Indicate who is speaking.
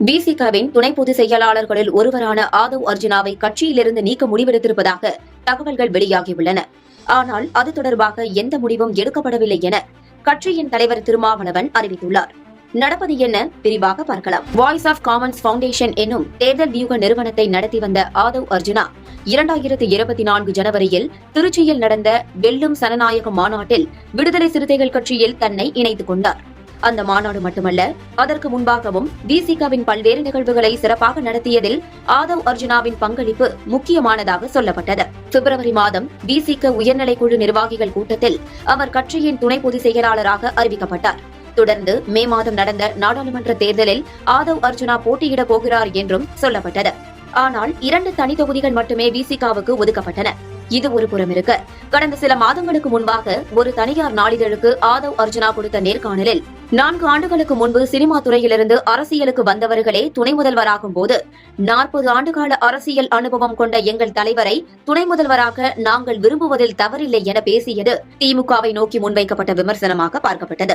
Speaker 1: விசிகவின் துணை பொதுச் செயலாளர்களில் ஒருவரான ஆதவ் அர்ஜுனாவை கட்சியிலிருந்து நீக்க முடிவெடுத்திருப்பதாக தகவல்கள் வெளியாகியுள்ளன. ஆனால் அது தொடர்பாக எந்த முடிவும் எடுக்கப்படவில்லை என கட்சியின் தலைவர் திருமாவளவன் அறிவித்துள்ளார். நடப்பது என்ன விரிவாக பார்க்கலாம். வாய்ஸ் ஆஃப் காமன்ஸ் பவுண்டேஷன் என்னும் தேர்தல் வியூக நிறுவனத்தை நடத்தி வந்த ஆதவ் அர்ஜுனா 2024 ஜனவரியில் திருச்சியில் நடந்த வெல்லும் சனநாயக மாநாட்டில் விடுதலை சிறுத்தைகள் கட்சியில் தன்னை இணைத்துக் கொண்டார். அந்த மாநாடு மட்டுமல்ல, அதற்கு முன்பாகவும் விசிகவின் பல்வேறு நிகழ்வுகளை சிறப்பாக நடத்தியதில் ஆதவ் அர்ஜுனாவின் பங்களிப்பு முக்கியமானதாக சொல்லப்பட்டது. பிப்ரவரி மாதம் விசிக உயர்நிலைக்குழு நிர்வாகிகள் கூட்டத்தில் அவர் கட்சியின் துணை பொதுச் செயலாளராக அறிவிக்கப்பட்டார். தொடர்ந்து மே மாதம் நடந்த நாடாளுமன்ற தேர்தலில் ஆதவ் அர்ஜுனா போட்டியிடப் போகிறார் என்றும் சொல்லப்பட்டது. ஆனால் 2 தனி தொகுதிகள் மட்டுமே விசிகவுக்கு ஒதுக்கப்பட்டன. இது ஒரு புறம் இருக்க, கடந்த சில மாதங்களுக்கு முன்பாக ஒரு தனியார் நாளிதழுக்கு ஆதவ் அர்ஜுனா கொடுத்த நேர்காணலில் 4 ஆண்டுகளுக்கு முன்பு சினிமா துறையிலிருந்து அரசியலுக்கு வந்தவர்களே துணை முதல்வராகும் போது 40 ஆண்டுகால அரசியல் அனுபவம் கொண்ட எங்கள் தலைவரை துணை முதல்வராக நாங்கள் விரும்புவதில் தவறில்லை என பேசியது திமுகவை நோக்கி முன்வைக்கப்பட்ட விமர்சனமாக பார்க்கப்பட்டது.